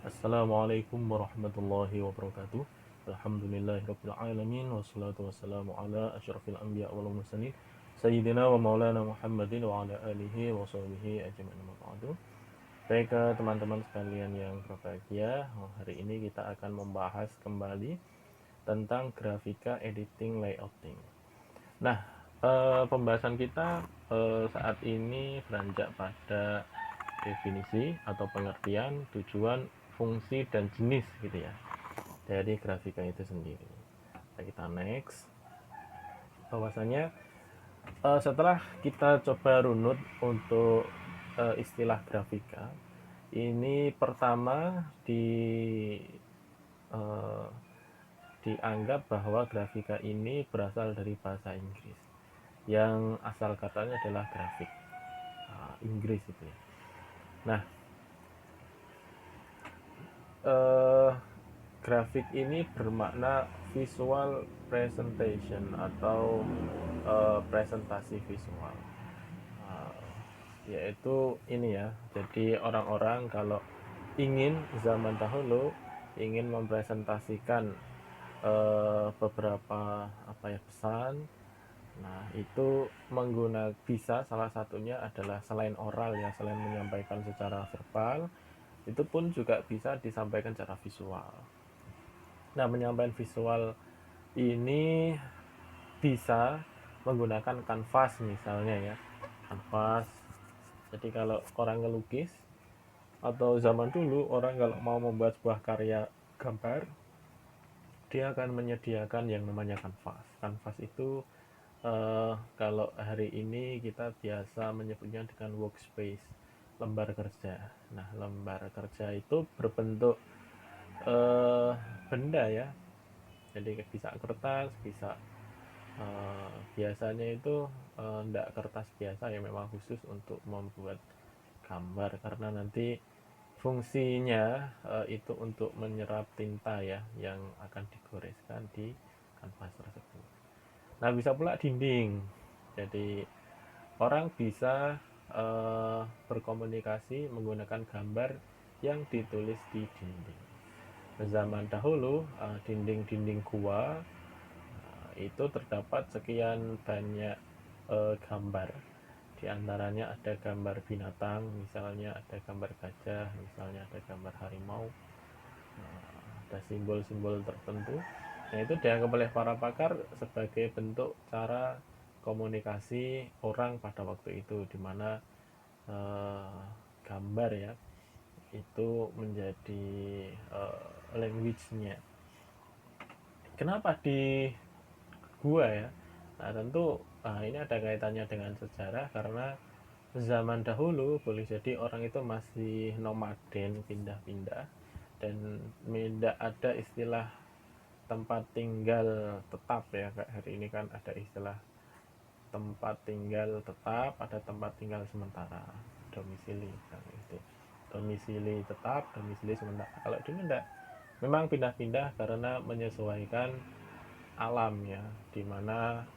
Assalamualaikum warahmatullahi wabarakatuh. Alhamdulillahirabbil alamin wassalatu wassalamu ala asyrafil anbiya wal mursalin sayyidina wa maulana Muhammadin wa ala alihi wa sahbihi ajmain amma ba'du. Baik, teman-teman sekalian yang berbahagia, hari ini kita akan membahas kembali tentang grafika editing layouting. Nah, pembahasan kita saat ini beranjak pada definisi atau pengertian, tujuan, fungsi, dan jenis gitu ya dari grafika itu sendiri. Nah, kita next. Bahwasanya setelah kita coba runut untuk istilah grafika, ini pertama uh, dianggap bahwa grafika ini berasal dari bahasa Inggris yang asal katanya adalah grafik, Inggris itu ya. Nah, eh, grafik ini bermakna visual presentation atau presentasi visual. Yaitu ini ya. Jadi orang-orang kalau ingin zaman dahulu ingin mempresentasikan beberapa apa ya pesan. Nah, itu bisa salah satunya adalah selain oral ya, selain menyampaikan secara verbal, itu pun juga bisa disampaikan secara visual. Nah, menyampaikan visual ini bisa menggunakan kanvas misalnya ya. Kanvas. Jadi kalau orang ngelukis atau zaman dulu orang kalau mau membuat sebuah karya gambar, dia akan menyediakan yang namanya kanvas. Kanvas itu kalau hari ini kita biasa menyebutnya dengan workspace, lembar kerja. Nah, lembar kerja itu berbentuk eh, benda ya, jadi bisa kertas, bisa biasanya itu enggak kertas biasa yang memang khusus untuk membuat gambar, karena nanti fungsinya itu untuk menyerap tinta ya yang akan digoreskan di kanvas tersebut. Nah, bisa pula dinding, jadi orang bisa berkomunikasi menggunakan gambar yang ditulis di dinding. Zaman dahulu dinding-dinding gua itu terdapat sekian banyak gambar. Di antaranya ada gambar binatang, misalnya ada gambar gajah, misalnya ada gambar harimau, ada simbol-simbol tertentu. Nah, itu dianggap oleh para pakar sebagai bentuk cara komunikasi orang pada waktu itu, di mana gambar ya itu menjadi language-nya. Kenapa di gua ya? Nah, tentu ini ada kaitannya dengan sejarah, karena zaman dahulu boleh jadi orang itu masih nomaden, pindah-pindah, dan tidak ada istilah tempat tinggal tetap ya. Kayak hari ini kan ada istilah tempat tinggal tetap, ada tempat tinggal sementara, domisili misalnya itu. Domisili tetap, domisili sementara. Kalau dulu enggak, memang pindah-pindah karena menyesuaikan alam ya, dimana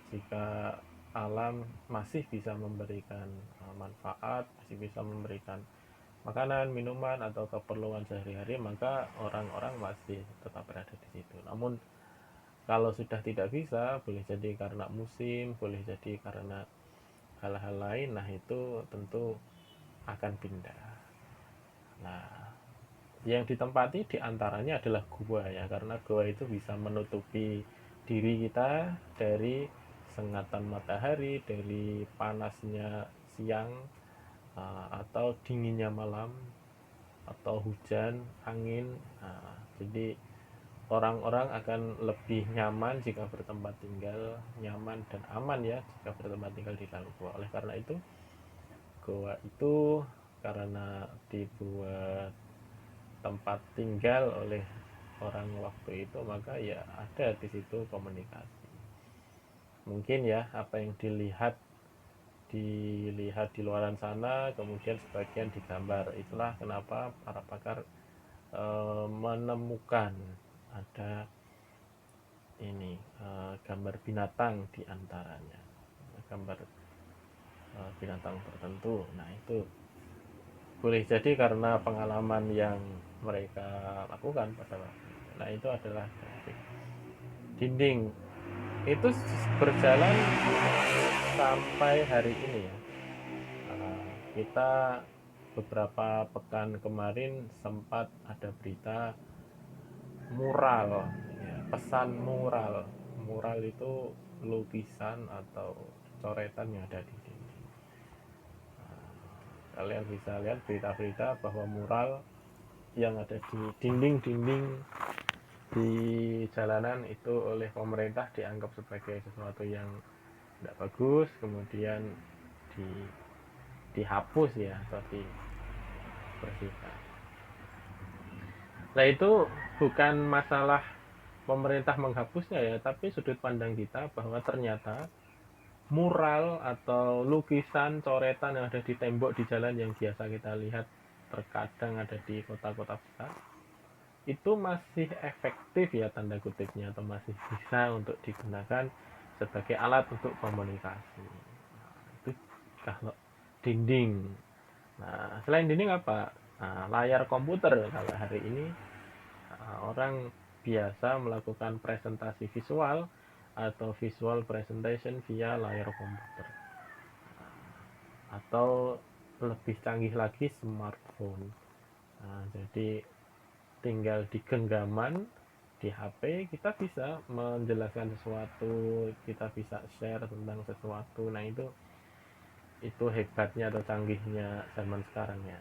jika alam masih bisa memberikan manfaat, masih bisa memberikan makanan, minuman, atau keperluan sehari-hari, maka orang-orang masih tetap berada di situ. Namun kalau sudah tidak bisa, boleh jadi karena musim, boleh jadi karena hal-hal lain, nah itu tentu akan pindah. Nah, yang ditempati diantaranya adalah gua ya, karena gua itu bisa menutupi diri kita dari sengatan matahari, dari panasnya siang, atau dinginnya malam, atau hujan, angin. Jadi orang-orang akan lebih nyaman jika bertempat tinggal, nyaman dan aman ya jika bertempat tinggal di dalam gua. Oleh karena itu, gua itu karena dibuat tempat tinggal oleh orang waktu itu, maka ya ada di situ komunikasi. Mungkin ya apa yang dilihat di luaran sana kemudian sebagian digambar. Itulah kenapa para pakar menemukan ada ini gambar binatang diantaranya, gambar binatang tertentu. Nah, itu boleh jadi karena pengalaman yang mereka lakukan pada waktu itu. Nah itu adalah grafik dinding. Itu berjalan sampai hari ini ya. Kita beberapa pekan kemarin sempat ada berita mural, ya, pesan mural. Mural itu lukisan atau coretan yang ada di dinding. Kalian bisa lihat berita-berita bahwa mural yang ada di dinding-dinding di jalanan itu oleh pemerintah dianggap sebagai sesuatu yang tidak bagus, kemudian di, dihapus ya atau dibersihkan. Nah itu bukan masalah pemerintah menghapusnya ya, tapi sudut pandang kita bahwa ternyata mural atau lukisan coretan yang ada di tembok di jalan yang biasa kita lihat terkadang ada di kota-kota besar itu masih efektif ya tanda kutipnya atau masih bisa untuk digunakan sebagai alat untuk komunikasi. Nah, itu kalau dinding. Nah, selain dinding apa? Nah, layar komputer kalau hari ini orang biasa melakukan presentasi visual atau visual presentation via layar komputer atau lebih canggih lagi smartphone. Nah, jadi tinggal di genggaman di HP kita bisa menjelaskan sesuatu, kita bisa share tentang sesuatu. Nah itu hebatnya atau canggihnya zaman sekarang ya.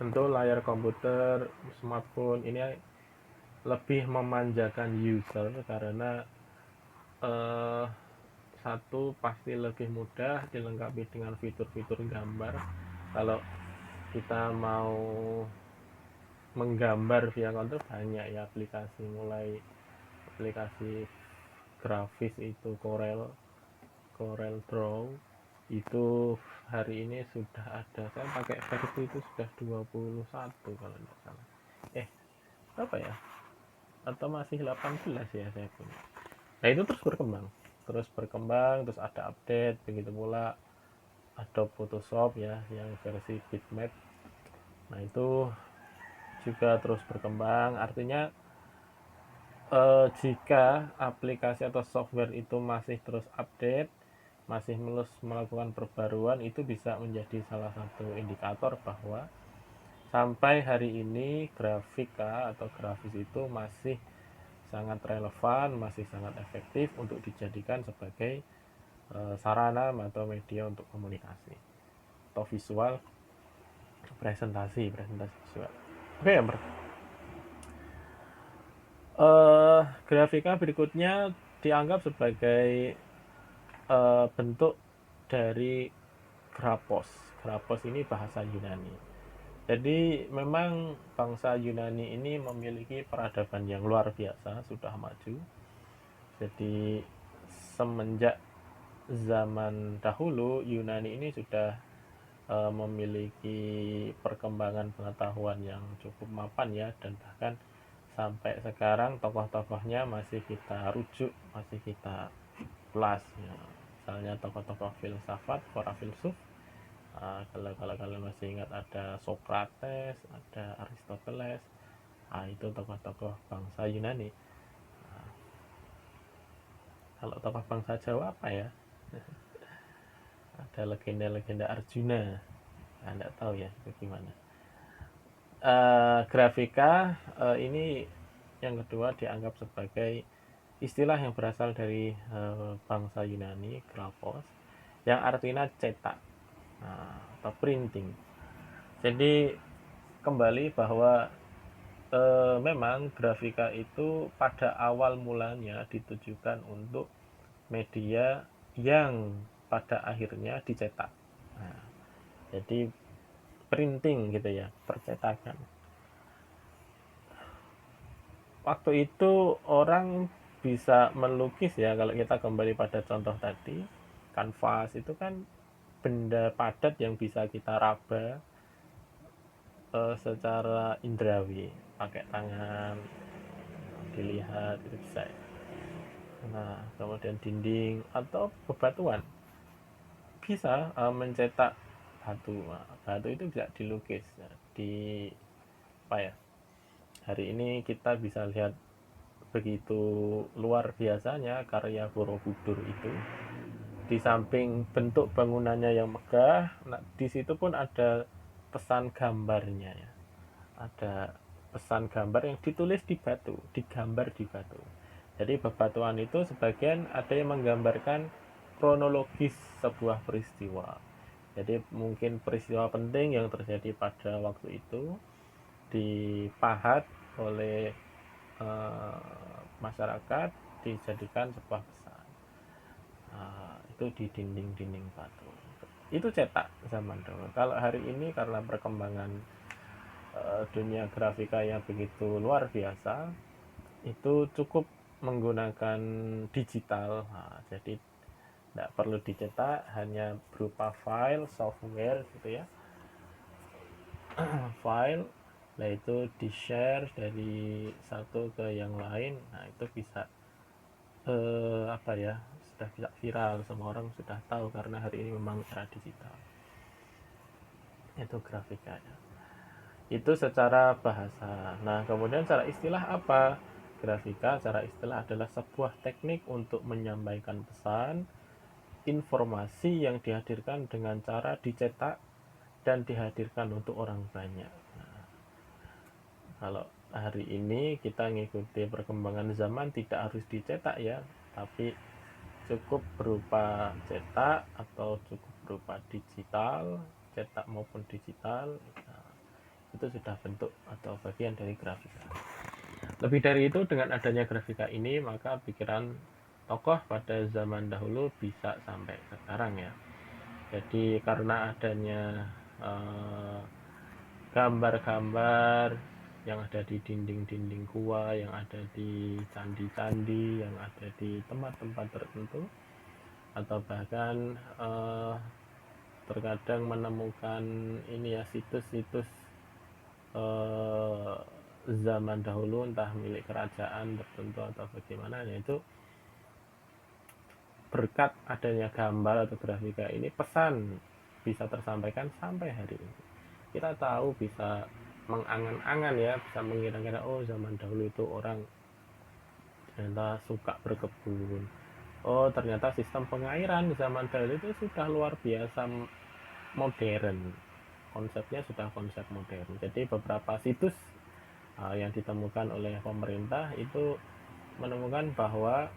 Tentu layar komputer, smartphone ini lebih memanjakan user karena eh, satu pasti lebih mudah dilengkapi dengan fitur-fitur gambar. Kalau kita mau menggambar via komputer banyak ya aplikasi, mulai aplikasi grafis itu Corel Draw itu hari ini sudah ada, saya pakai versi itu sudah 21 kalau tidak salah, apa ya, atau masih 18 ya saya punya. Nah itu terus berkembang terus ada update, begitu pula Adobe Photoshop ya yang versi bitmap. Nah itu juga terus berkembang, artinya jika aplikasi atau software itu masih terus update, masih terus melakukan perbaruan, itu bisa menjadi salah satu indikator bahwa sampai hari ini grafika atau grafis itu masih sangat relevan, masih sangat efektif untuk dijadikan sebagai sarana atau media untuk komunikasi atau visual presentasi visual. Oke, grafika berikutnya dianggap sebagai bentuk dari grapos. Grapos ini bahasa Yunani. Jadi memang bangsa Yunani ini memiliki peradaban yang luar biasa, sudah maju. Jadi semenjak zaman dahulu Yunani ini sudah memiliki perkembangan pengetahuan yang cukup mapan ya, dan bahkan sampai sekarang tokoh-tokohnya masih kita rujuk, masih kita ulas ya. Misalnya tokoh-tokoh filsafat, para filsuf, kalau kalian masih ingat ada Socrates, ada Aristoteles, itu tokoh-tokoh bangsa Yunani. Kalau tokoh bangsa Jawa apa ya? Ada legenda-legenda Arjuna, nggak tahu ya bagaimana. Grafika ini yang kedua dianggap sebagai istilah yang berasal dari bangsa Yunani, grafos, yang artinya cetak atau printing. Jadi kembali bahwa memang grafika itu pada awal mulanya ditujukan untuk media yang pada akhirnya dicetak. Nah, jadi printing gitu ya, percetakan. Waktu itu orang bisa melukis ya, kalau kita kembali pada contoh tadi, kanvas itu kan benda padat yang bisa kita raba secara indrawi, pakai tangan dilihat itu bisa ya. Nah kemudian dinding atau bebatuan bisa mencetak batu. Nah, batu itu bisa dilukis ya, di apa ya, hari ini kita bisa lihat begitu luar biasanya karya Borobudur itu. Di samping bentuk bangunannya yang megah, nah, di situ pun ada pesan gambarnya ya. Ada pesan gambar yang ditulis di batu, digambar di batu. Jadi bebatuan itu sebagian ada yang menggambarkan kronologis sebuah peristiwa. Jadi mungkin peristiwa penting yang terjadi pada waktu itu dipahat oleh masyarakat, dijadikan sebuah pesan. Itu di dinding-dinding batu. Itu cetak zaman dulu. Kalau hari ini karena perkembangan dunia grafika yang begitu luar biasa, itu cukup menggunakan digital. Nah, jadi tidak perlu dicetak, hanya berupa file software gitu ya. File, nah itu di share dari satu ke yang lain. Nah itu bisa apa ya, sudah bisa viral, semua orang sudah tahu karena hari ini memang era digital. Itu grafikanya. Itu secara bahasa. Nah kemudian secara istilah apa? Grafika secara istilah adalah sebuah teknik untuk menyampaikan pesan, informasi yang dihadirkan dengan cara dicetak dan dihadirkan untuk orang banyak. Nah, kalau hari ini kita mengikuti perkembangan zaman, tidak harus dicetak ya, tapi cukup berupa cetak atau cukup berupa digital, cetak maupun digital. Nah, itu sudah bentuk atau bagian dari grafika. Lebih dari itu, dengan adanya grafika ini, maka pikiran tokoh pada zaman dahulu bisa sampai sekarang ya. Jadi karena adanya gambar-gambar yang ada di dinding-dinding gua, yang ada di candi-candi, yang ada di tempat-tempat tertentu, atau bahkan terkadang menemukan ini ya, situs-situs zaman dahulu entah milik kerajaan tertentu atau bagaimana, yaitu berkat adanya gambar atau grafika ini pesan bisa tersampaikan sampai hari ini. Kita tahu, bisa mengangan-angan ya, bisa mengira-ngira, oh zaman dahulu itu orang ternyata suka berkebun, oh ternyata sistem pengairan zaman dahulu itu sudah luar biasa modern, konsepnya sudah konsep modern. Jadi beberapa situs yang ditemukan oleh pemerintah itu menemukan bahwa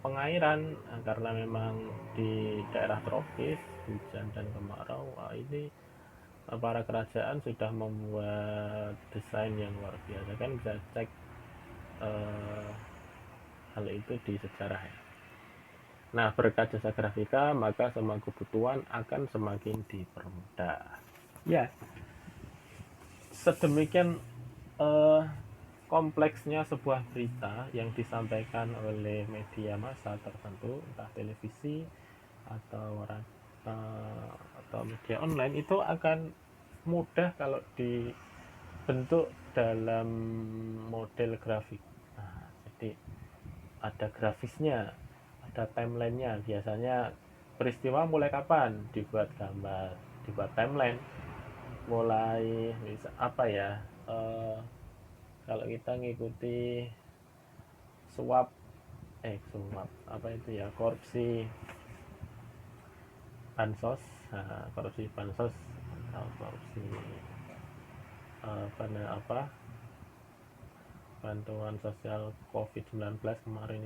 pengairan, karena memang di daerah tropis hujan dan kemarau, ini para kerajaan sudah membuat desain yang luar biasa. Kan bisa cek hal itu di sejarah ya. Nah, berkat jasa grafika, maka semua kebutuhan akan semakin dipermudah. Ya, sedemikian kompleksnya sebuah berita yang disampaikan oleh media massa tertentu, entah televisi atau atau media online, itu akan mudah kalau dibentuk dalam model grafik. Nah, jadi ada grafisnya, ada timelinenya. Biasanya peristiwa mulai kapan dibuat gambar, dibuat timeline, mulai bisa apa ya, kalau kita ngikuti suap apa itu ya, korupsi bansos, korupsi bansos atau korupsi apa bantuan sosial COVID-19 kemarin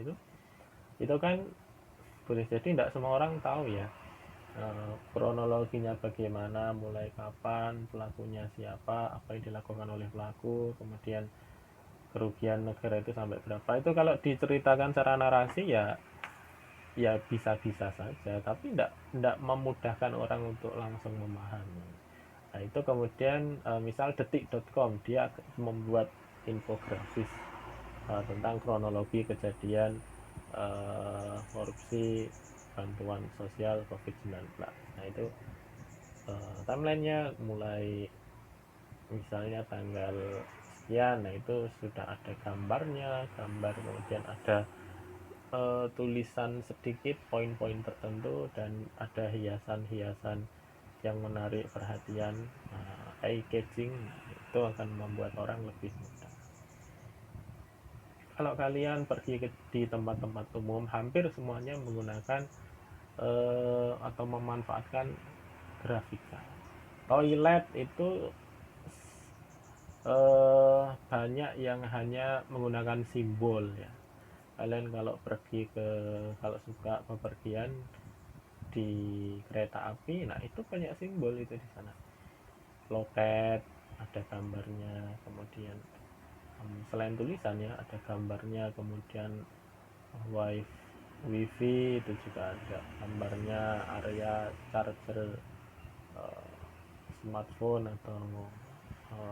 itu kan boleh jadi tidak semua orang tahu ya kronologinya bagaimana, mulai kapan, pelakunya siapa, apa yang dilakukan oleh pelaku, kemudian kerugian negara itu sampai berapa. Itu kalau diceritakan secara narasi ya bisa-bisa saja, tapi tidak memudahkan orang untuk langsung memahami. Nah itu kemudian misal detik.com dia membuat infografis tentang kronologi kejadian korupsi bantuan sosial COVID-19. Nah itu timelinenya mulai misalnya tanggal sekian, nah itu sudah ada gambarnya, kemudian ada tulisan sedikit poin-poin tertentu, dan ada hiasan-hiasan yang menarik perhatian, eye catching, itu akan membuat orang lebih mudah. Kalau kalian pergi di tempat-tempat umum, hampir semuanya menggunakan atau memanfaatkan grafika. Toilet itu banyak yang hanya menggunakan simbol ya. Kalian kalau suka bepergian di kereta api, nah itu banyak simbol itu di sana. Loket ada gambarnya, kemudian selain tulisannya ada gambarnya, kemudian wifi itu juga ada gambarnya, area charger smartphone atau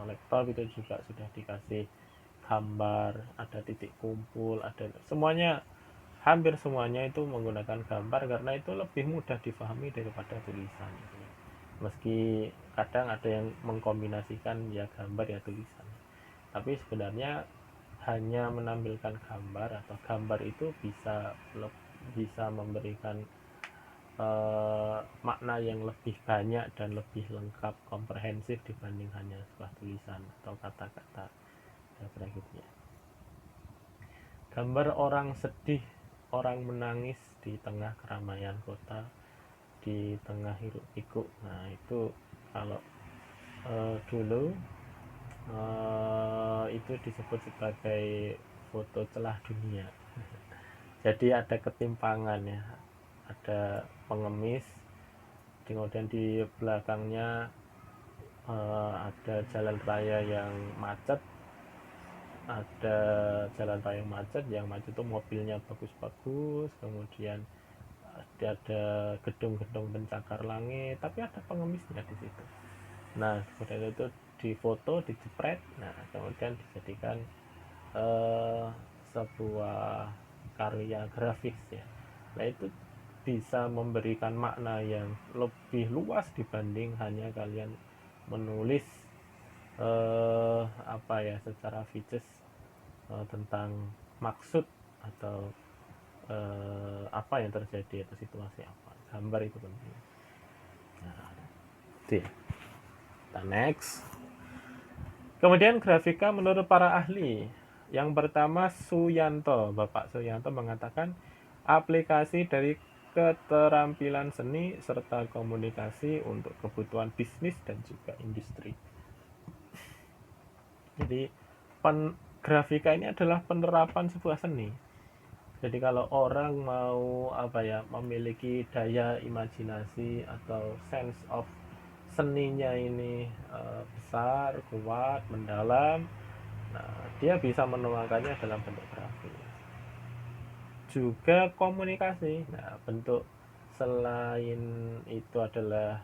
laptop itu juga sudah dikasih gambar, ada titik kumpul, ada semuanya, hampir semuanya itu menggunakan gambar karena itu lebih mudah difahami daripada tulisan. Meski kadang ada yang mengkombinasikan ya gambar ya tulisan, tapi sebenarnya hanya menampilkan gambar atau gambar itu bisa memberikan makna yang lebih banyak dan lebih lengkap, komprehensif dibanding hanya sebuah tulisan atau kata-kata berikutnya. Gambar orang sedih, orang menangis di tengah keramaian kota, di tengah hiruk pikuk. Nah itu kalau dulu itu disebut sebagai foto celah dunia. Jadi ada ketimpangan ya, ada pengemis, kemudian di belakangnya ada jalan raya yang macet, yang macet itu mobilnya bagus-bagus, kemudian ada gedung-gedung pencakar langit, tapi ada pengemisnya di situ. Nah kemudian itu difoto, dijepret, nah kemudian dijadikan sebuah karya grafis ya. Nah itu bisa memberikan makna yang lebih luas dibanding hanya kalian menulis secara fiches tentang maksud atau apa yang terjadi atau situasi apa. Gambar itu penting. Nah, itu ya. Kita next. Kemudian grafika menurut para ahli. Yang pertama Suyanto, Bapak Suyanto mengatakan aplikasi dari keterampilan seni serta komunikasi untuk kebutuhan bisnis dan juga industri. Jadi grafika ini adalah penerapan sebuah seni. Jadi kalau orang mau memiliki daya imajinasi atau sense of seninya ini besar, kuat, mendalam, nah, dia bisa menuangkannya dalam bentuk grafis. Juga komunikasi. Nah, bentuk selain itu adalah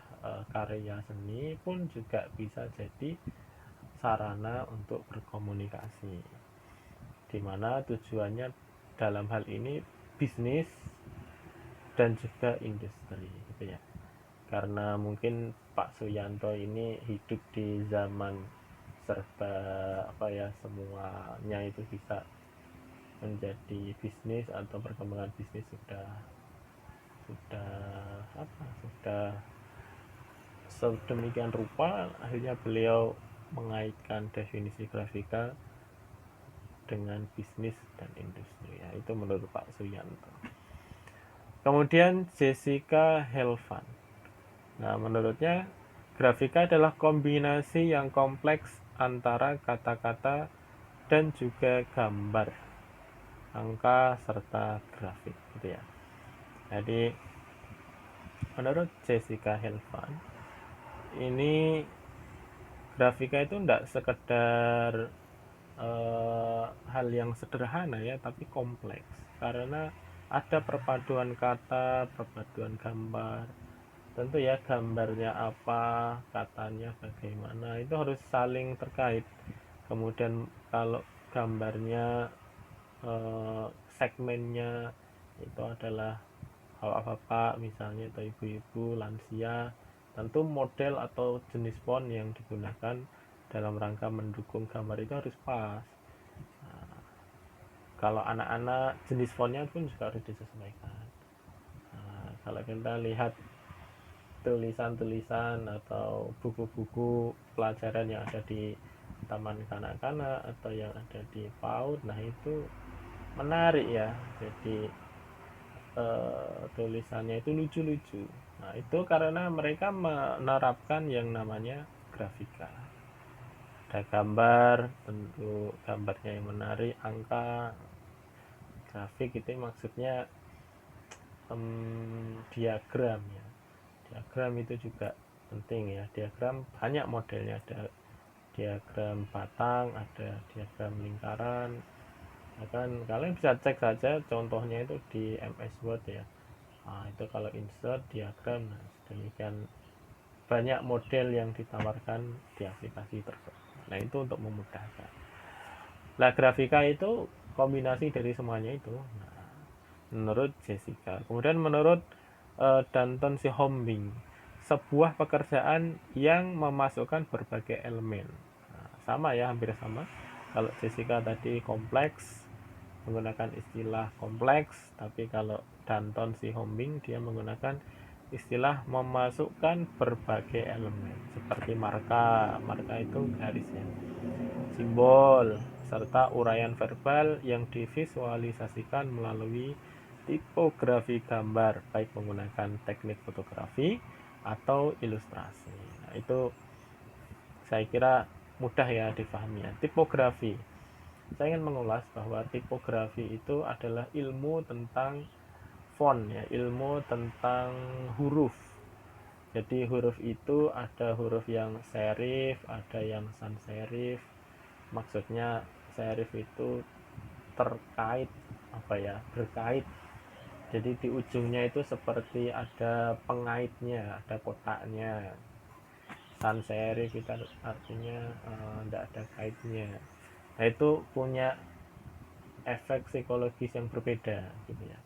karya seni pun juga bisa jadi sarana untuk berkomunikasi, dimana tujuannya dalam hal ini bisnis dan juga industri gitu ya. Karena mungkin Pak Suyanto ini hidup di zaman serba semuanya itu bisa menjadi bisnis atau perkembangan bisnis sudah sedemikian rupa, akhirnya beliau mengaitkan definisi grafika dengan bisnis dan industri ya, itu menurut Pak Suyanto. Kemudian Jessica Helvan, nah menurutnya grafika adalah kombinasi yang kompleks antara kata-kata dan juga gambar, angka serta grafik gitu ya. Jadi menurut Jessica Helvan ini grafika itu tidak sekedar hal yang sederhana ya, tapi kompleks karena ada perpaduan kata, perpaduan gambar. Tentu ya gambarnya apa, katanya bagaimana, itu harus saling terkait. Kemudian kalau gambarnya segmennya itu adalah bapak-bapak misalnya atau ibu-ibu lansia, tentu model atau jenis font yang digunakan dalam rangka mendukung gambar itu harus pas. Nah, kalau anak-anak jenis fontnya pun juga harus disesuaikan. Nah, kalau kita lihat tulisan-tulisan atau buku-buku pelajaran yang ada di taman kanak-kanak atau yang ada di PAUD. Nah itu menarik ya, jadi tulisannya itu lucu-lucu. Nah itu karena mereka menerapkan yang namanya grafika. Ada gambar, tentu gambarnya yang menarik, angka, grafik itu maksudnya diagram ya. Diagram itu juga penting ya. Diagram banyak modelnya, ada diagram batang, ada diagram lingkaran. Ya kan kalian bisa cek saja contohnya itu di MS Word ya. Nah, itu kalau insert diagram, nah, demikian banyak model yang ditawarkan di aplikasi tersebut. Nah itu untuk memudahkan. Nah grafika itu kombinasi dari semuanya itu. Nah, menurut Jessica. Kemudian menurut Danton Sihombing, sebuah pekerjaan yang memasukkan berbagai elemen. Nah, sama ya, hampir sama. Kalau Jessica tadi kompleks, menggunakan istilah kompleks, tapi kalau Danton Sihombing dia menggunakan istilah memasukkan berbagai elemen seperti marka. Marka itu garis ya, simbol, serta uraian verbal yang divisualisasikan melalui tipografi gambar, baik menggunakan teknik fotografi atau ilustrasi. Nah, itu saya kira mudah ya difahami ya. Tipografi. Saya ingin mengulas bahwa tipografi itu adalah ilmu tentang font ya, ilmu tentang huruf. Jadi huruf itu ada huruf yang serif, ada yang sans serif. Maksudnya serif itu terkait apa ya, berkait. Jadi di ujungnya itu seperti ada pengaitnya, ada kotaknya. Sans serif itu artinya tidak ada kaitnya. Nah itu punya efek psikologis yang berbeda gitu ya.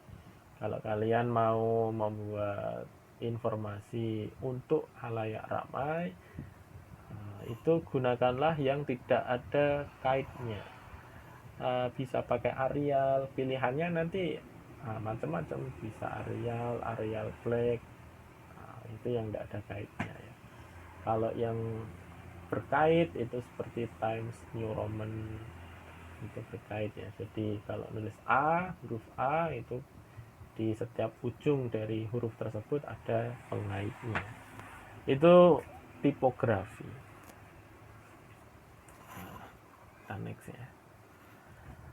Kalau kalian mau membuat informasi untuk halayak ramai, itu gunakanlah yang tidak ada kaitnya. Bisa pakai Arial, pilihannya nanti macam-macam, bisa Arial, Arial Black, itu yang tidak ada kaitnya ya. Kalau yang berkait itu seperti Times New Roman, itu berkait ya. Jadi kalau nulis A, huruf A itu di setiap ujung dari huruf tersebut ada pengaitnya. Itu tipografi. Next ya.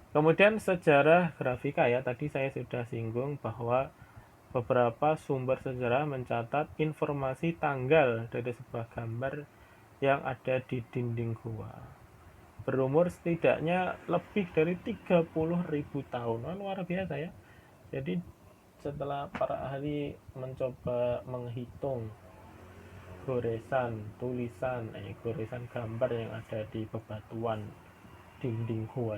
Kemudian sejarah grafika ya, tadi saya sudah singgung bahwa beberapa sumber sejarah mencatat informasi tanggal dari sebuah gambar yang ada di dinding gua. Berumur setidaknya lebih dari 30.000 tahun. Oh, luar biasa ya. Jadi setelah para ahli mencoba menghitung goresan tulisan, goresan gambar yang ada di bebatuan dinding gua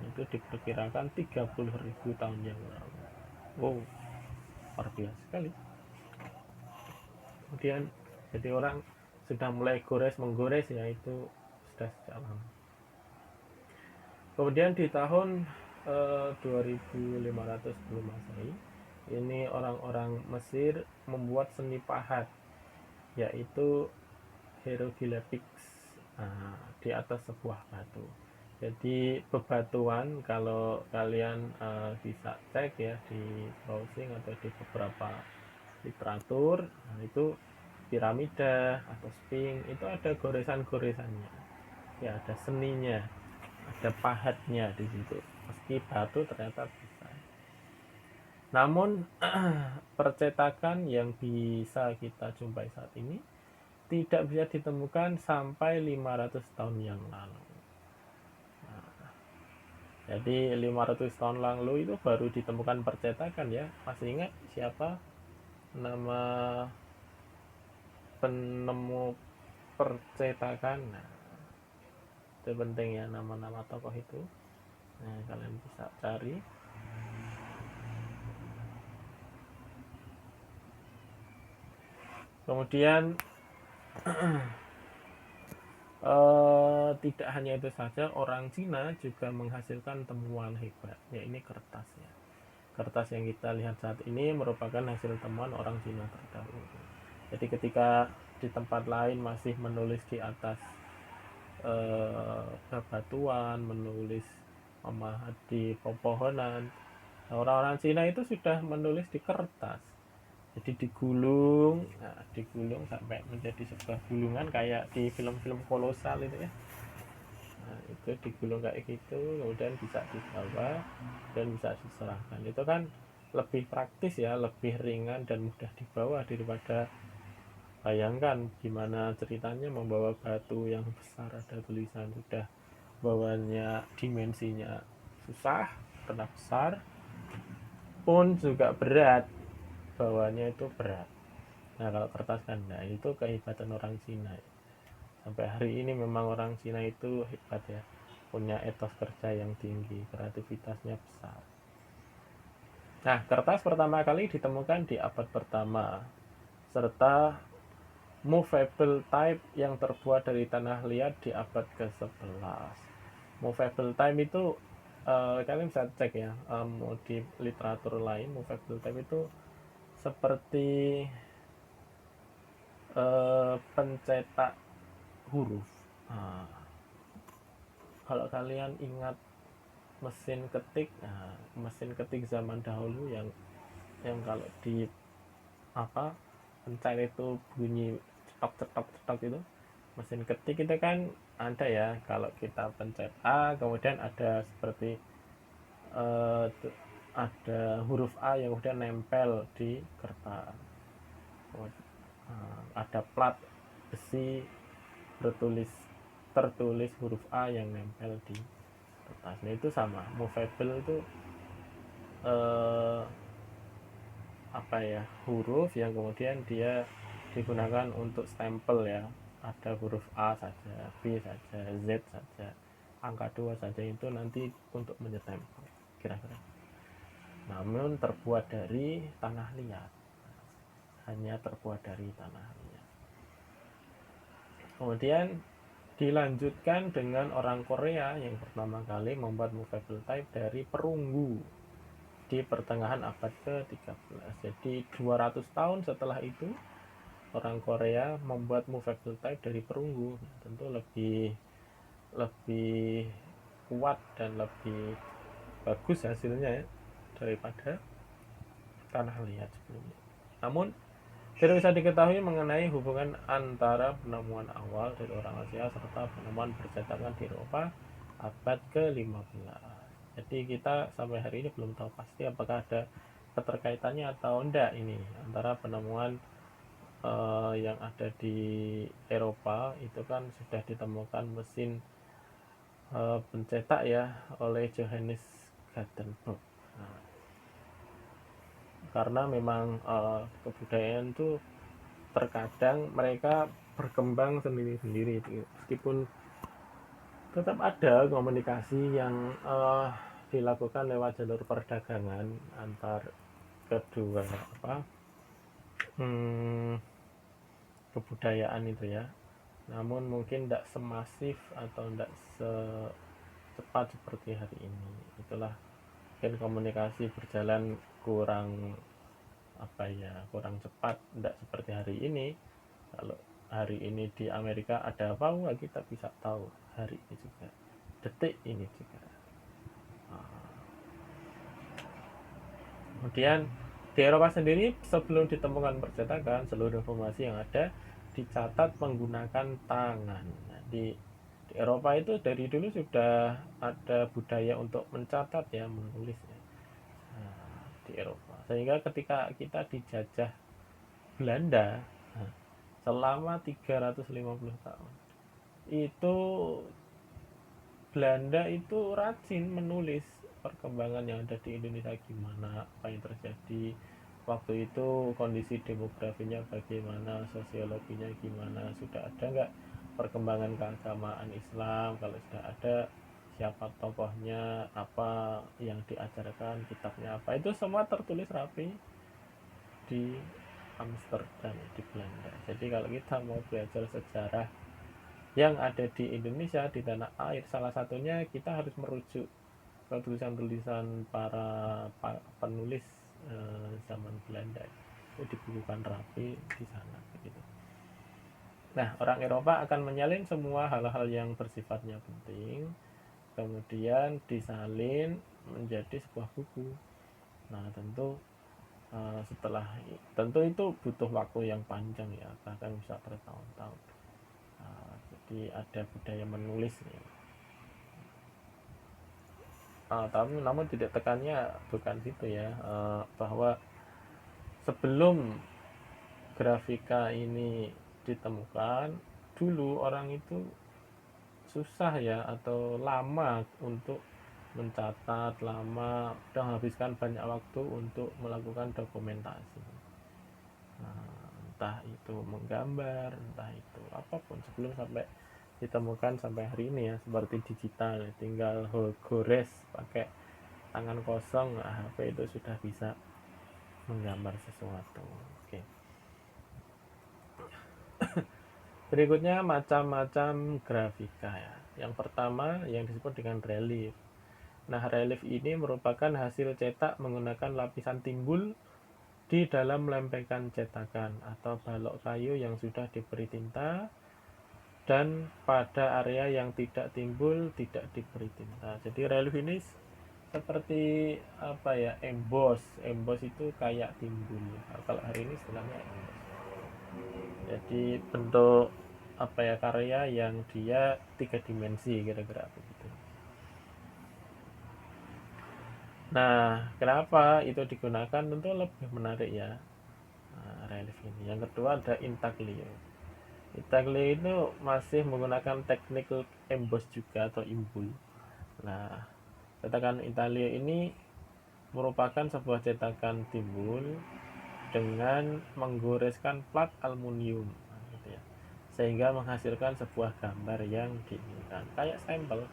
itu diperkirakan 30.000 tahun yang lalu. Wow, luar biasa sekali. Kemudian jadi orang sudah mulai menggores ya, itu sudah sejak lama. Kemudian di tahun 2500 sebelum Masehi, ini orang-orang Mesir membuat seni pahat, yaitu hieroglyphics di atas sebuah batu. Jadi bebatuan, kalau kalian bisa cek ya di browsing atau di beberapa literatur, itu piramida atau sphinx itu ada goresan-goresannya ya, ada seninya, ada pahatnya di situ. Meski batu ternyata bisa. Namun percetakan yang bisa kita jumpai saat ini tidak bisa ditemukan sampai 500 tahun yang lalu. Jadi 500 tahun lalu itu baru ditemukan percetakan ya. Masih ingat siapa nama penemu percetakan? Nah, itu penting ya, nama-nama tokoh itu. Nah, kalian bisa cari. Kemudian tidak hanya itu saja, orang Cina juga menghasilkan temuan hebat, ya ini kertas ya. kertas yang kita lihat saat ini merupakan hasil temuan orang Cina terdahulu. Jadi ketika di tempat lain masih menulis di atas bebatuan, menulis memahat di pepohonan, orang-orang Cina itu sudah menulis di kertas. Jadi digulung, digulung sampai menjadi sebuah gulungan kayak di film-film kolosal itu ya. Nah, itu digulung kayak gitu, kemudian bisa dibawa dan bisa diserahkan. Itu kan lebih praktis ya, lebih ringan dan mudah dibawa daripada bayangkan gimana ceritanya membawa batu yang besar, ada tulisan, sudah bawanya dimensinya susah karena besar, pun juga berat, bawanya itu berat. Nah kalau kertas kan, nah itu kehebatan orang Cina. Sampai hari ini memang orang Cina itu hebat ya, punya etos kerja yang tinggi, kreativitasnya besar. Nah kertas pertama kali ditemukan di abad pertama, serta movable type yang terbuat dari tanah liat di abad ke-11. Movable type itu kalian bisa cek ya, di literatur lain movable type itu seperti pencetak huruf. Nah, kalau kalian ingat mesin ketik, mesin ketik zaman dahulu yang kalau di apa pencet itu bunyi cetok cetok cetok itu, mesin ketik itu kan ada ya, kalau kita pencet A kemudian ada seperti eh, ada huruf A yang kemudian nempel di kertas. Ada plat besi tertulis huruf A yang nempel di kertas. Nah itu sama, movable itu apa ya, huruf yang kemudian dia digunakan untuk stempel ya, ada huruf A saja, B saja, Z saja, angka 2 saja, itu nanti untuk menyetempel kira-kira. Namun terbuat dari tanah liat, hanya terbuat dari tanah liat. Kemudian dilanjutkan dengan orang Korea yang pertama kali membuat movable type dari perunggu di pertengahan abad ke-13. Jadi 200 tahun setelah itu orang Korea membuat movable type dari perunggu. Tentu lebih kuat dan lebih bagus hasilnya ya daripada tanah liat sebelumnya. Namun tidak bisa diketahui mengenai hubungan antara penemuan awal dari orang Asia serta penemuan percetakan di Eropa abad ke-15. Jadi kita sampai hari ini belum tahu pasti apakah ada keterkaitannya atau enggak ini antara penemuan yang ada di Eropa itu kan sudah ditemukan mesin pencetak ya oleh Johannes Gutenberg. Nah, karena memang kebudayaan itu terkadang mereka berkembang sendiri-sendiri, meskipun tetap ada komunikasi yang dilakukan lewat jalur perdagangan antar kedua kebudayaan itu ya. Namun mungkin tidak semasif atau tidak secepat seperti hari ini. Itulah mungkin komunikasi berjalan kurang kurang cepat, tidak seperti hari ini. Kalau hari ini di Amerika ada apa, kita bisa tahu hari ini juga, detik ini juga. Kemudian di Eropa sendiri sebelum ditemukan percetakan, seluruh informasi yang ada dicatat menggunakan tangan. Nah, di Eropa itu dari dulu sudah ada budaya untuk mencatat ya, menulis ya. Nah, di Eropa, sehingga ketika kita dijajah Belanda selama 350 tahun itu, Belanda itu rajin menulis perkembangan yang ada di Indonesia, gimana, apa yang terjadi waktu itu, kondisi demografinya bagaimana, sosiologinya gimana, sudah ada nggak perkembangan keagamaan Islam, kalau sudah ada siapa tokohnya, apa yang diajarkan, kitabnya apa, itu semua tertulis rapi di Amsterdam di Belanda. Jadi kalau kita mau belajar sejarah yang ada di Indonesia, di tanah air, salah satunya kita harus merujuk tulisan-tulisan para penulis zaman Belanda itu dibukukan rapi di sana gitu. Nah, orang Eropa akan menyalin semua hal-hal yang bersifatnya penting, kemudian disalin menjadi sebuah buku. Nah, tentu itu butuh waktu yang panjang ya, bahkan bisa bertahun-tahun. Jadi ada budaya menulis ya. Tapi namun tidak tekannya bukan situ ya, bahwa sebelum grafika ini ditemukan, dulu orang itu susah ya atau lama untuk mencatat, lama dan menghabiskan banyak waktu untuk melakukan dokumentasi. Entah itu menggambar, entah itu apapun sebelum sampai ditemukan sampai hari ini ya, seperti digital, tinggal gores pakai tangan kosong, HP itu sudah bisa menggambar sesuatu. Oke. Berikutnya macam-macam grafika ya. Yang pertama yang disebut dengan relief. Nah, relief ini merupakan hasil cetak menggunakan lapisan timbul di dalam lempengan cetakan atau balok kayu yang sudah diberi tinta, dan pada area yang tidak timbul tidak diberi tinta. Jadi relief ini seperti apa ya, emboss. Emboss itu kayak timbul. Nah, kalau hari ini istilahnya emboss. Jadi bentuk apa ya, karya yang dia 3 dimensi kira-kira begitu. Nah, kenapa itu digunakan? Tentu lebih menarik ya, relief ini. Yang kedua ada intaglio. Intaglio itu masih menggunakan teknik emboss juga atau imbul. Nah, cetakan intaglio ini merupakan sebuah cetakan timbul dengan menggoreskan plat aluminium, gitu ya, sehingga menghasilkan sebuah gambar yang diinginkan, kayak stempel.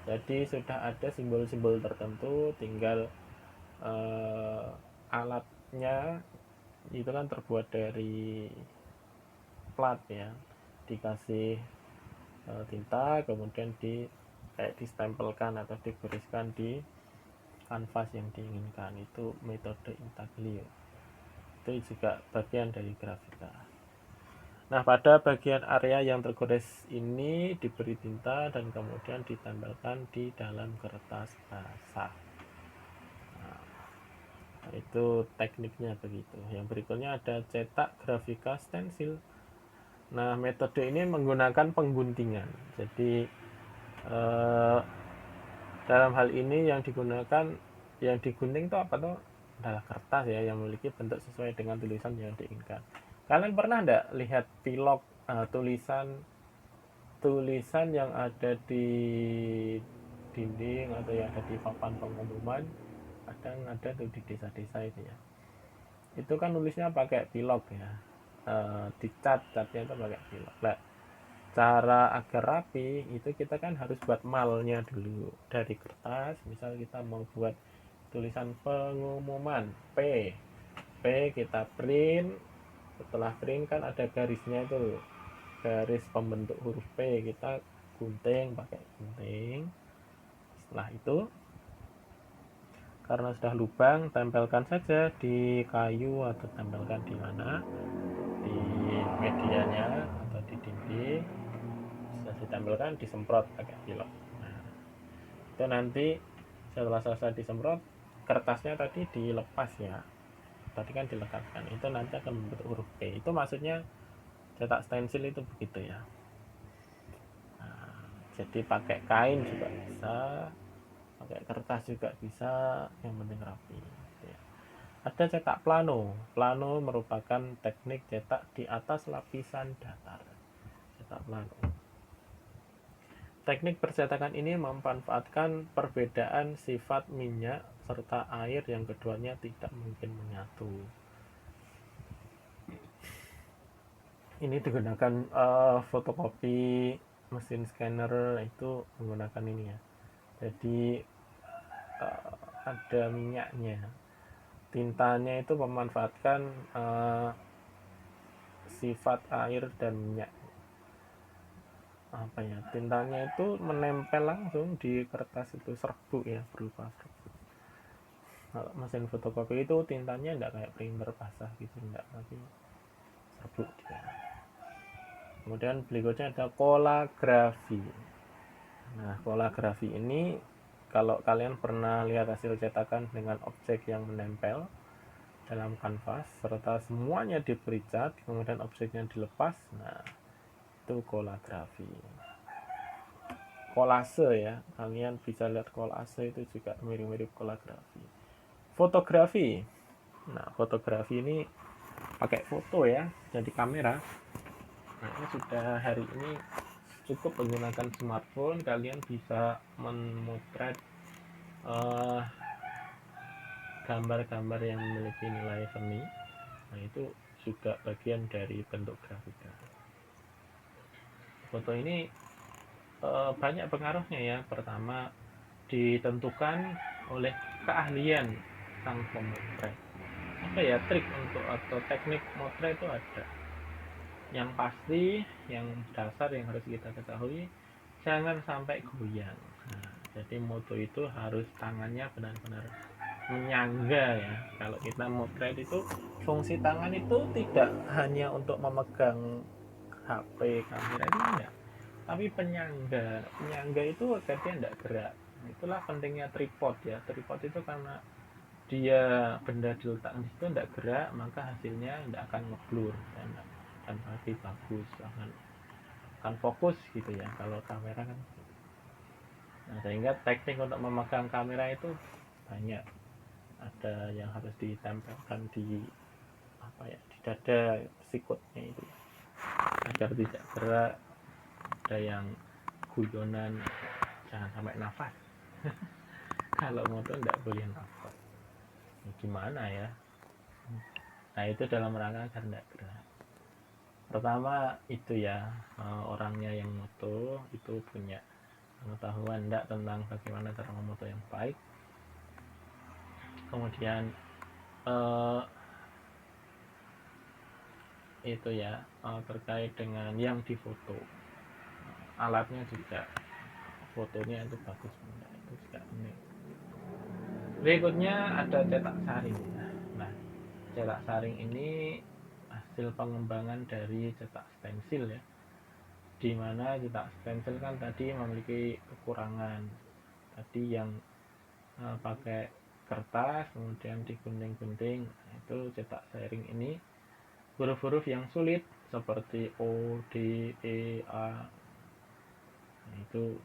Jadi sudah ada simbol-simbol tertentu, tinggal alatnya itu kan terbuat dari plat ya, dikasih tinta, kemudian kayak distempelkan atau digoreskan di kanvas yang diinginkan. Itu metode intaglio. Itu juga bagian dari grafika. Nah, pada bagian area yang tergores ini diberi tinta dan kemudian ditempelkan di dalam kertas basah. Nah, itu tekniknya begitu. Yang berikutnya ada cetak grafika stensil. Nah, metode ini menggunakan pengguntingan. Jadi dalam hal ini yang digunting itu apa tuh? Adalah kertas ya, yang memiliki bentuk sesuai dengan tulisan yang diinginkan. Kalian pernah enggak lihat pilok, tulisan yang ada di dinding atau yang ada di papan pengumuman? Kadang ada tuh di desa-desa itu ya. Itu kan nulisnya pakai pilok ya. Catnya itu pakai pilok. Nah, cara agar rapi itu kita kan harus buat malnya dulu dari kertas. Misal kita mau buat tulisan pengumuman P kita print. Setelah print kan ada garisnya itu, garis pembentuk huruf P, kita gunting pakai gunting. Setelah itu karena sudah lubang, tempelkan saja di kayu atau tempelkan di mana, di medianya atau di dinding. Sudah ditempelkan, disemprot pakai pilok. Nah, itu nanti setelah selesai disemprot, kertasnya tadi dilepas ya, tadi kan dilekatkan, itu nanti akan membentuk huruf P. Itu maksudnya cetak stensil itu begitu ya. Nah, jadi pakai kain juga bisa, pakai kertas juga bisa, yang penting rapi gitu ya. Ada cetak plano. Plano merupakan teknik cetak di atas lapisan datar. Cetak plano. Teknik percetakan ini memanfaatkan perbedaan sifat minyak serta air yang keduanya tidak mungkin menyatu. Ini digunakan fotokopi, mesin scanner itu menggunakan ini ya. Jadi ada minyaknya. Tintanya itu memanfaatkan sifat air dan minyak. apa ya, tintanya itu menempel langsung di kertas itu, serbuk ya, berupa serbuk. Kalau mesin fotokopi itu tintanya enggak kayak printer basah gitu, enggak, tapi serbuk dia. Kemudian berikutnya ada kolagrafi. Nah, kolagrafi ini kalau kalian pernah lihat hasil cetakan dengan objek yang menempel dalam kanvas serta semuanya diberi cat, kemudian objeknya dilepas, nah itu kolagrafi. Kolase ya, kalian bisa lihat kolase itu juga mirip-mirip kolagrafi. Fotografi. Nah, fotografi ini pakai foto ya, jadi kamera. Nah, ini sudah hari ini cukup menggunakan smartphone, kalian bisa memotret gambar-gambar yang memiliki nilai seni. Nah, itu juga bagian dari bentuk grafika. Foto ini banyak pengaruhnya ya. Pertama, ditentukan oleh keahlian sang pemotret. Apa ya, trik untuk atau teknik motret itu ada. Yang pasti, yang dasar yang harus kita ketahui, jangan sampai goyang. Nah, jadi moto itu harus tangannya benar-benar menyangga ya. Kalau kita motret itu fungsi tangan itu tidak hanya untuk memegang HP, kamera itu enggak, tapi penyangga itu agar dia enggak gerak. Itulah pentingnya tripod ya. Tripod itu karena dia benda diletakkan di situ enggak gerak, maka hasilnya enggak akan ngeblur dan pasti bagus, akan fokus gitu ya. Kalau kamera kan, nah, sehingga teknik untuk memegang kamera itu banyak. Ada yang harus ditempelkan di apa ya, di dada sikutnya itu agar tidak gerak. Ada yang guyonan, jangan sampai nafas. Kalau motor tidak boleh nafas, gimana ya. Nah, itu dalam rangka agar tidak gerak. Pertama itu ya, orangnya yang moto itu punya pengetahuan enggak tentang bagaimana cara memoto yang baik. Kemudian itu ya, terkait dengan yang difoto, alatnya juga, fotonya itu bagus enggak, itu juga penting. Berikutnya ada cetak saring. Nah, cetak saring ini hasil pengembangan dari cetak stensil ya, dimana cetak stensil kan tadi memiliki kekurangan tadi yang pakai kertas kemudian digunting-gunting. Nah, itu cetak saring ini huruf-huruf yang sulit seperti O, D, E, A, nah, itu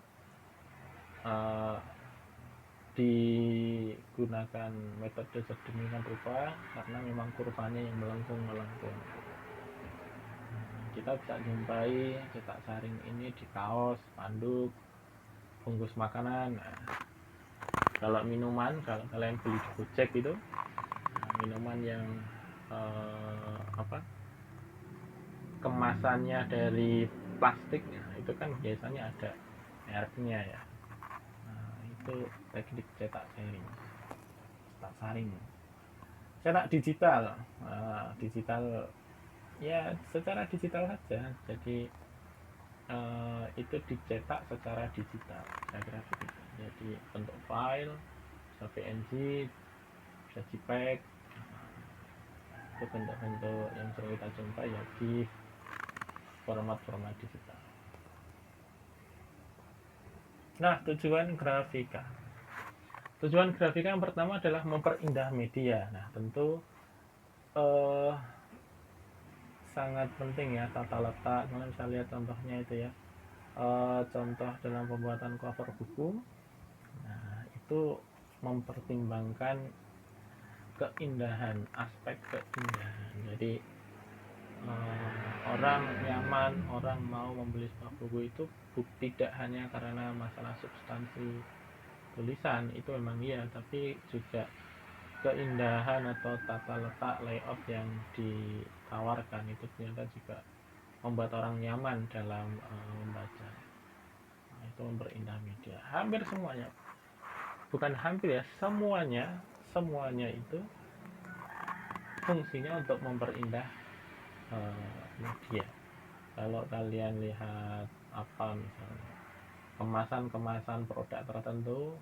digunakan metode sedemikian rupa karena memang kurvanya yang melengkung. Kita bisa jumpai cetak saring ini di kaos, spanduk, bungkus makanan. Nah, kalau minuman, kalau kalian beli di Gojek itu, minuman yang kemasannya dari plastik, nah, itu kan biasanya ada mereknya ya. Nah, itu teknik cetak saring. Cetak digital, digital ya secara digital saja. Jadi itu dicetak secara digital, saya kira begitu. Jadi bentuk file bisa PNG, bisa JPEG, itu bentuk-bentuk yang sering kita jumpai ya di format-format digital. Nah, tujuan grafika yang pertama adalah memperindah media. Nah, tentu sangat penting ya tata letak. Kalian bisa lihat contohnya itu ya, contoh dalam pembuatan cover buku. Nah, itu mempertimbangkan keindahan, aspek keindahan. Jadi orang nyaman, orang mau membeli sebuah buku itu tidak hanya karena masalah substansi tulisan, itu memang iya, tapi juga keindahan atau tata letak layout yang ditawarkan itu ternyata juga membuat orang nyaman dalam membaca. Nah, itu memperindah media. Hampir semuanya, bukan hampir ya, semuanya itu fungsinya untuk memperindah media. Kalau kalian lihat apa misalnya kemasan-kemasan produk tertentu,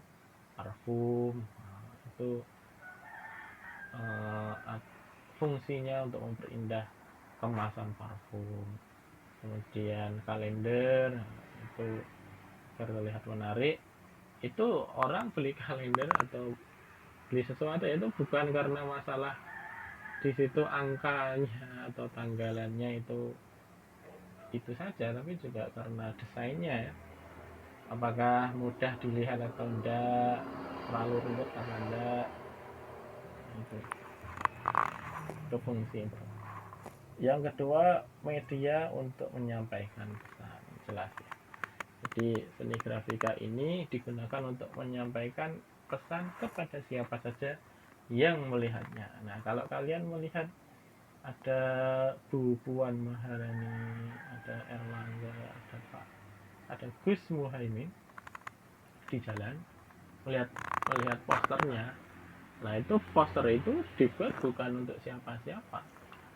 parfum, itu eh, fungsinya untuk memperindah kemasan parfum. Kemudian kalender, itu agar terlihat menarik. Itu orang beli kalender atau beli sesuatu itu bukan karena masalah di situ angkanya atau tanggalannya itu saja, tapi juga karena desainnya ya. Apakah mudah dilihat atau enggak, terlalu rumit atau enggak, itu itu fungsi. Yang kedua, media untuk menyampaikan pesan, jelas ya. Jadi seni grafika ini digunakan untuk menyampaikan pesan kepada siapa saja yang melihatnya. Nah, kalau kalian melihat ada Bu Puan Maharani, ada Erlangga, ada Gus Muhaimin di jalan, melihat melihat posternya. Nah, itu poster itu dibuat bukan untuk siapa-siapa,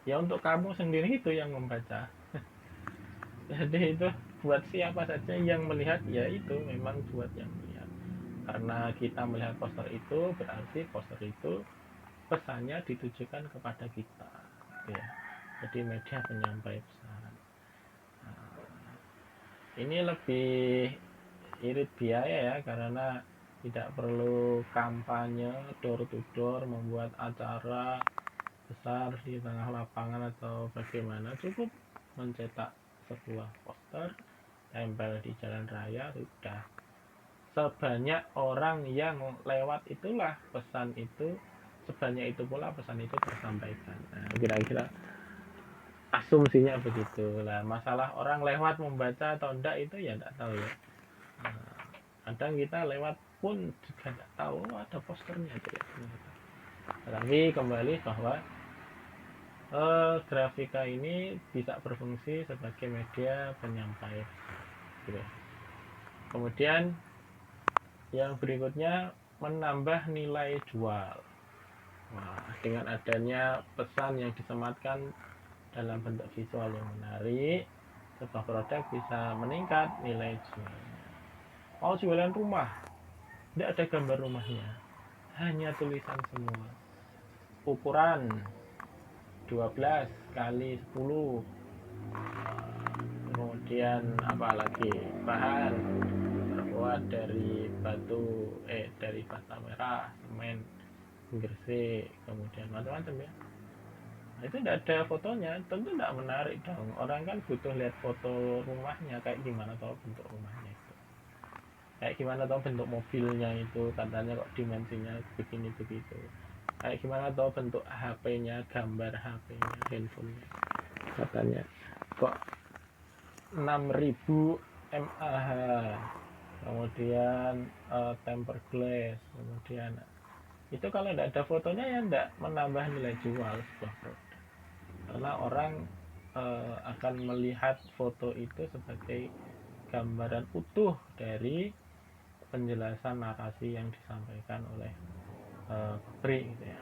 ya untuk kamu sendiri itu yang membaca. Jadi itu buat siapa saja yang melihat, ya itu memang buat yang melihat. Karena kita melihat poster itu berarti poster itu pesannya ditujukan kepada kita, ya. Jadi media penyampai pesan. Nah, ini lebih irit biaya ya, karena tidak perlu kampanye door to door membuat acara besar di tengah lapangan atau bagaimana. Cukup mencetak sebuah poster, tempel di jalan raya, sudah sebanyak orang yang lewat itulah pesan itu, sebanyak itu pula pesan itu tersampaikan. Nah, kira-kira asumsinya begitu lah. Masalah orang lewat membaca atau enggak itu ya enggak tahu ya. Nah, kadang kita lewat pun juga enggak tahu ada posternya aja ya. Tapi kembali bahwa grafika ini bisa berfungsi sebagai media penyampai gitu. Kemudian yang berikutnya, menambah nilai jual. Nah, dengan adanya pesan yang disematkan dalam bentuk visual yang menarik, sebuah produk bisa meningkat nilai jualnya. Mau jualan rumah, tidak ada gambar rumahnya, hanya tulisan semua. Ukuran 12 kali 10, kemudian apa lagi, bahan terbuat dari dari bata merah, semen, gresik, kemudian macam-macam ya. Nah, itu tidak ada fotonya, tentu tidak menarik dong. Orang kan butuh lihat foto rumahnya, kayak gimana tahu bentuk rumahnya itu, kayak gimana tahu bentuk mobilnya itu, katanya kok dimensinya begini begitu, kayak gimana tahu bentuk HP-nya, gambar HP-nya, handphonenya, katanya kok 6000 mAh, kemudian tempered glass, kemudian itu kalau tidak ada fotonya ya tidak menambah nilai jual sebuah produk, karena orang akan melihat foto itu sebagai gambaran utuh dari penjelasan narasi yang disampaikan oleh pabrik gitu ya.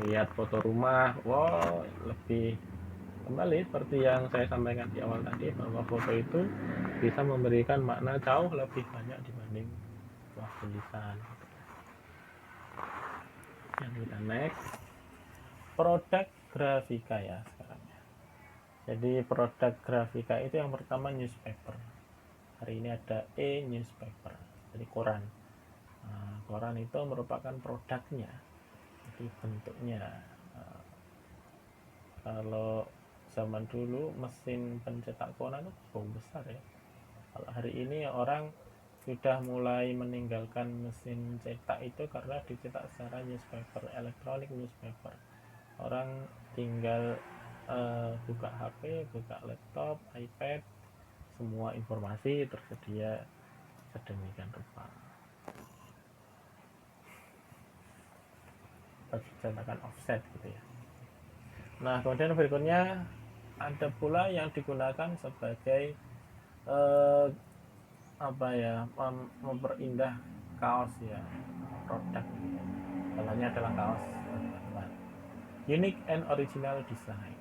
Lihat foto rumah, wow, lebih kembali seperti yang saya sampaikan di awal tadi, bahwa foto itu bisa memberikan makna jauh lebih banyak dibanding sebuah tulisan. Yang kita next, produk grafika ya sekarang. Jadi produk grafika itu yang pertama newspaper. Hari ini ada e-newspaper, jadi koran. Nah, koran itu merupakan produknya, jadi bentuknya. Kalau zaman dulu mesin pencetak koran itu bau besar ya. Kalau hari ini orang sudah mulai meninggalkan mesin cetak itu karena dicetak secara newspaper, elektronik newspaper. Orang tinggal buka HP, buka laptop, iPad, semua informasi tersedia sedemikian rupa. Cetakan offset gitu ya. Nah, kemudian berikutnya ada pula yang digunakan sebagai apa ya, memperindah kaos ya, produk. Contohnya adalah kaos teman-teman. Unique and original design.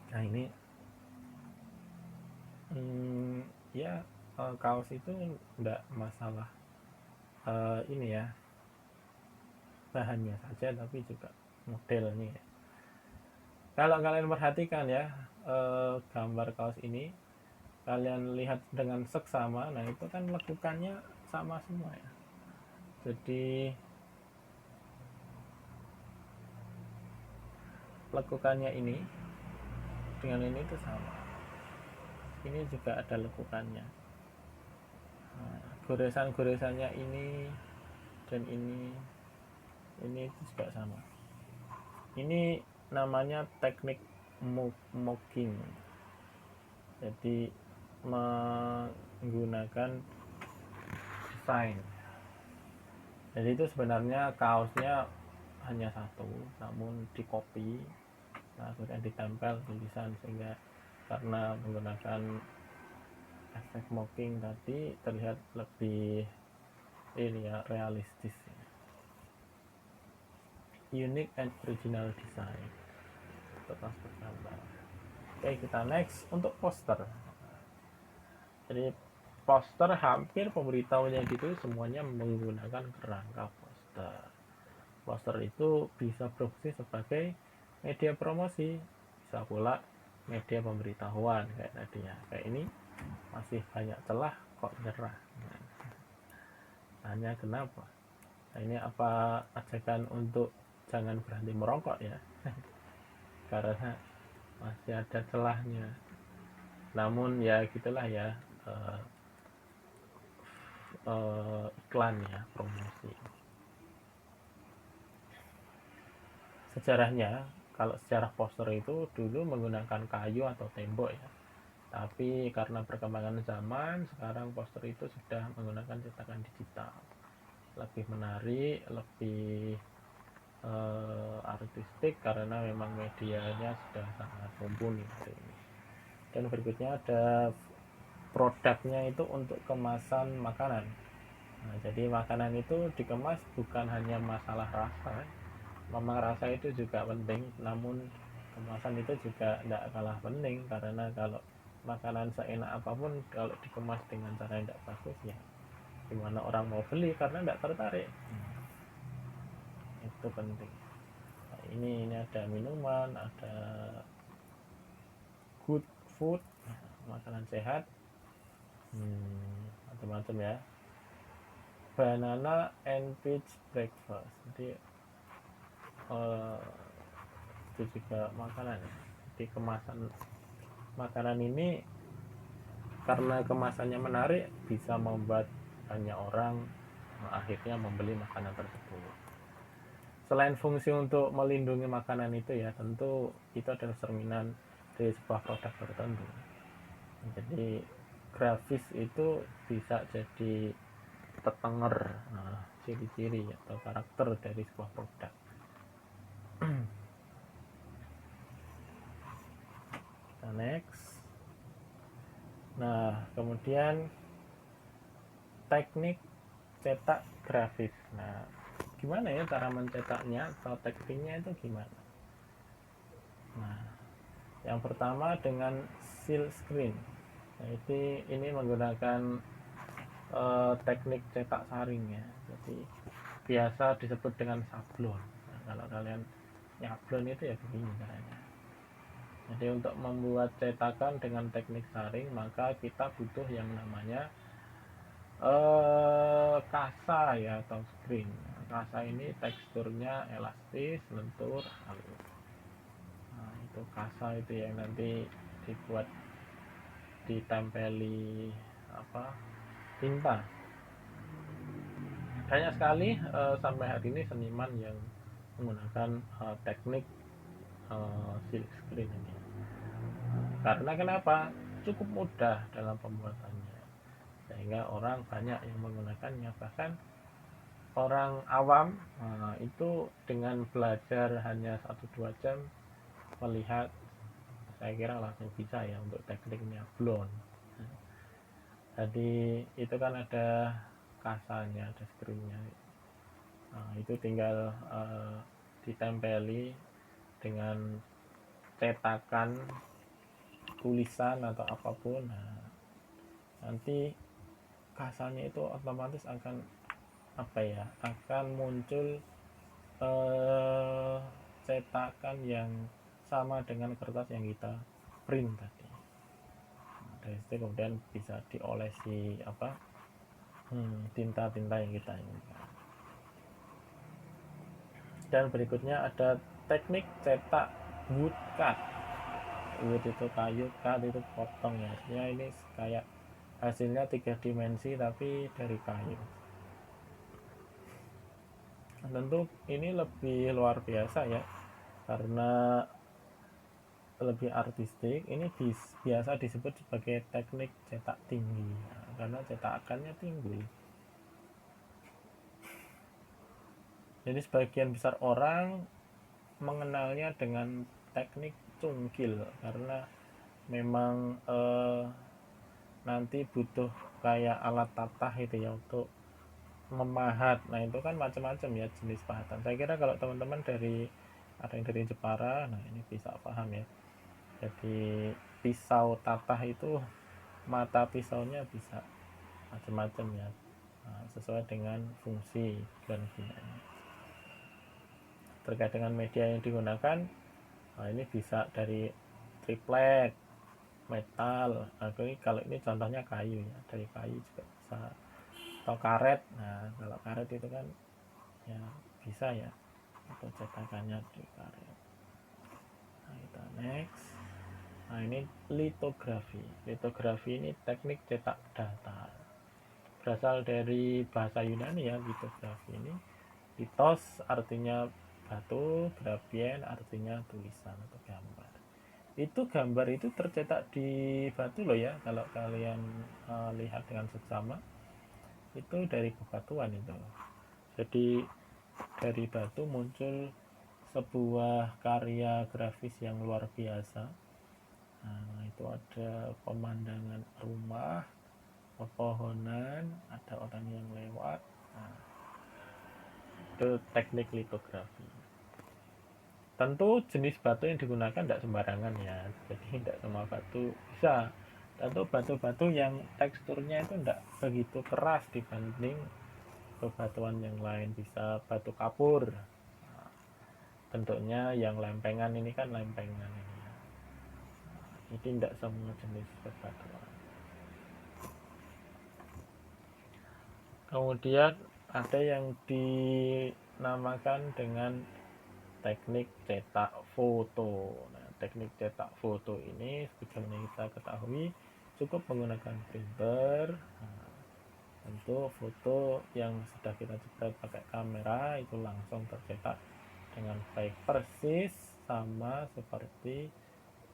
Nah, ini ya kaos itu enggak masalah ini ya, bahannya saja tapi juga modelnya ya. Kalau kalian perhatikan ya, gambar kaos ini kalian lihat dengan seksama, nah itu kan lekukannya sama semua ya. Jadi lekukannya ini dengan ini itu sama. Ini juga ada lekukannya. Nah, goresan-goresannya ini dan ini juga sama. Ini namanya teknik mocking. Jadi menggunakan desain. Jadi itu sebenarnya kaosnya hanya satu, namun di copy, nah kemudian ditempel tulisan, sehingga karena menggunakan efek mocking tadi terlihat lebih ini ya, realistis. Unique and original design untuk transport gambar. Oke, kita next untuk poster. Jadi poster hampir pemberitahunya gitu semuanya menggunakan kerangka poster. Poster itu bisa berfungsi sebagai media promosi, bisa pula media pemberitahuan kayak tadi ya. Kayak ini masih banyak celah kok nyerah. Tanya kenapa? Nah, ini apa ajakan untuk jangan berhenti merokok ya? Karena masih ada celahnya. Namun ya gitulah ya, iklan ya, promosi. Sejarahnya, kalau sejarah poster itu dulu menggunakan kayu atau tembok ya. Tapi karena perkembangan zaman, sekarang poster itu sudah menggunakan cetakan digital. Lebih menarik, lebih artistik karena memang medianya sudah sangat mumpuni hari ini. Dan berikutnya ada produknya itu untuk kemasan makanan. Nah, jadi makanan itu dikemas bukan hanya masalah rasa, memang rasa itu juga penting, namun kemasan itu juga tidak kalah penting, karena kalau makanan seenak apapun kalau dikemas dengan cara yang tidak bagus ya gimana orang mau beli, karena tidak tertarik. Itu penting. Nah, ini ada minuman, ada good food, makanan sehat, macam-macam ya. Banana and peach breakfast, jadi itu juga makanan. Jadi kemasan makanan ini karena kemasannya menarik bisa membuat banyak orang akhirnya membeli makanan tersebut. Selain fungsi untuk melindungi makanan itu ya, tentu itu adalah cerminan dari sebuah produk tertentu. Jadi grafis itu bisa jadi tetenger ciri-ciri atau karakter dari sebuah produk. Kita next. Nah, kemudian teknik cetak grafis. Nah, gimana ya cara mencetaknya atau tekniknya itu gimana? Nah, yang pertama dengan seal screen. Nah, ini menggunakan teknik cetak saring ya. Jadi biasa disebut dengan sablon. Nah, kalau kalian nyablon itu ya begini caranya. Jadi untuk membuat cetakan dengan teknik saring, maka kita butuh yang namanya kasa ya, atau screen. Kasa ini teksturnya elastis, lentur, halus. Nah, itu kasa itu yang nanti dibuat ditempeli tinta. Banyak sekali sampai hari ini seniman yang menggunakan teknik silk screen ini. Karena kenapa? Cukup mudah dalam pembuatannya, sehingga orang banyak yang menggunakannya. Bahkan orang awam itu dengan belajar hanya 1-2 jam melihat, saya kira langsung bisa ya untuk tekniknya blon. Jadi itu kan ada kasanya, ada screennya. Nah, itu tinggal ditempeli dengan cetakan tulisan atau apapun. Nah, nanti kasanya itu otomatis akan akan muncul cetakan yang sama dengan kertas yang kita print tadi. Dari situ kemudian bisa diolesi tinta-tinta yang kita inginkan. Dan berikutnya ada teknik cetak wood cut. Wood itu kayu, cut itu potong ya. Artinya ini kayak hasilnya 3 dimensi tapi dari kayu. Tentu ini lebih luar biasa ya, karena lebih artistik. Ini biasa disebut sebagai teknik cetak tinggi, karena cetakannya tinggi. Jadi sebagian besar orang mengenalnya dengan teknik cungkil, karena memang nanti butuh kayak alat tatah itu ya untuk memahat. Nah itu kan macam-macam ya jenis pahatan. Saya kira kalau teman-teman ada yang dari Jepara, nah ini bisa paham ya. Jadi pisau tatah itu mata pisaunya bisa macam-macam ya, sesuai dengan fungsi dan gunanya. Terkait dengan media yang digunakan, nah ini bisa dari triplek, metal. Nah, kalau ini contohnya kayu ya, dari kayu juga bisa, atau karet. Nah kalau karet itu kan ya bisa ya, atau cetakannya dari karet. Nah kita next. Nah ini litografi. Litografi ini teknik cetak datar, berasal dari bahasa Yunani ya. Litografi ini, litos artinya batu, grafien artinya tulisan atau gambar. Itu gambar itu tercetak di batu loh ya, kalau kalian lihat dengan seksama itu dari bebatuan itu. Jadi dari batu muncul sebuah karya grafis yang luar biasa. Nah itu ada pemandangan rumah, pepohonan, ada orang yang lewat. Nah, itu teknik litografi. Tentu jenis batu yang digunakan tidak sembarangan ya, jadi tidak semua batu bisa. Tentu batu-batu yang teksturnya itu tidak begitu keras dibanding bebatuan yang lain. Bisa batu kapur, bentuknya yang lempengan, ini kan lempengan ini ya. Jadi tidak semua jenis bebatuan. Kemudian ada yang dinamakan dengan teknik cetak foto. Nah, teknik cetak foto ini sebagaimana kita ketahui cukup menggunakan printer. Nah, tentu foto yang sudah kita cetak pakai kamera itu langsung tercetak dengan baik, persis sama seperti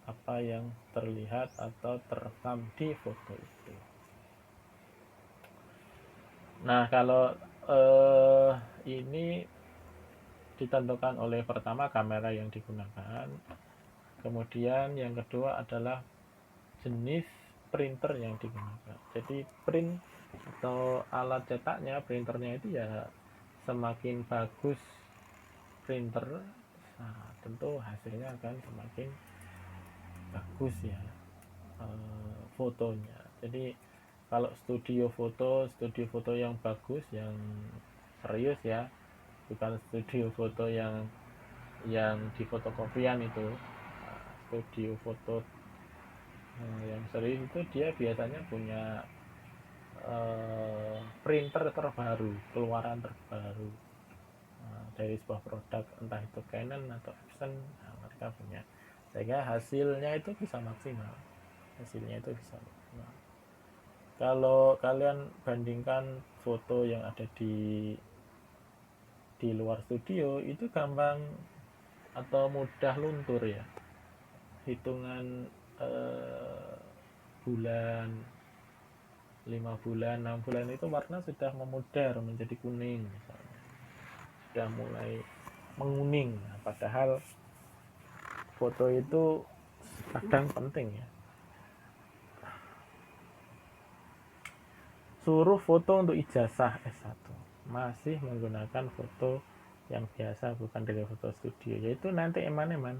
apa yang terlihat atau terekam di foto itu. Nah kalau ini ditentukan oleh pertama kamera yang digunakan, kemudian yang kedua adalah jenis printer yang digunakan. Jadi print atau alat cetaknya, printernya itu ya semakin bagus printer, nah, tentu hasilnya akan semakin bagus ya fotonya. Jadi kalau studio foto yang bagus, yang serius ya, bukan studio foto yang di fotokopian itu. Studio foto yang serius itu dia biasanya punya printer terbaru, keluaran terbaru dari sebuah produk, entah itu Canon atau Epson. Nah, mereka punya, sehingga hasilnya itu bisa maksimal. Kalau kalian bandingkan foto yang ada di luar studio, itu gampang atau mudah luntur ya, hitungan bulan, 5 bulan, 6 bulan itu warna sudah memudar menjadi kuning misalnya, sudah mulai menguning. Nah, padahal foto itu kadang penting ya. Suruh foto untuk ijazah S1 masih menggunakan foto yang biasa, bukan dari foto studio, yaitu nanti eman-eman.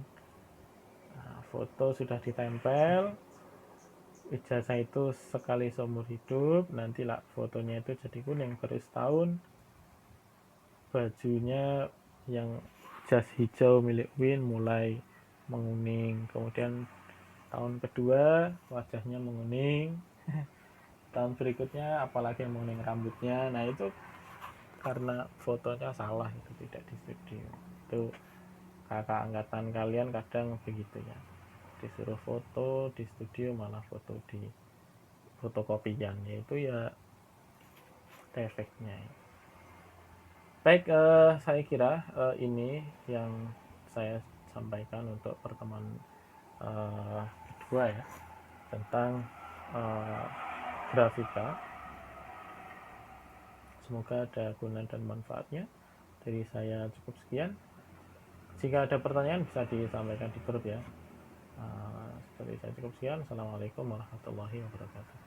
Nah, foto sudah ditempel, ijazah itu sekali seumur hidup, nanti lah fotonya itu jadi kuning, terus tahun bajunya yang jas hijau milik Win mulai menguning, kemudian tahun kedua wajahnya menguning, tahun berikutnya apalagi yang menguning rambutnya. Nah itu karena fotonya salah, itu tidak di studio. Itu kakak angkatan kalian kadang begitu ya, disuruh foto di studio malah foto di fotokopian, yaitu ya efeknya. Baik, saya kira ini yang saya sampaikan untuk pertemuan kedua ya, tentang uh, grafika. Semoga ada guna dan manfaatnya. Dari saya cukup sekian. Jika ada pertanyaan bisa disampaikan di grup ya. Dari saya cukup sekian. Assalamualaikum warahmatullahi wabarakatuh.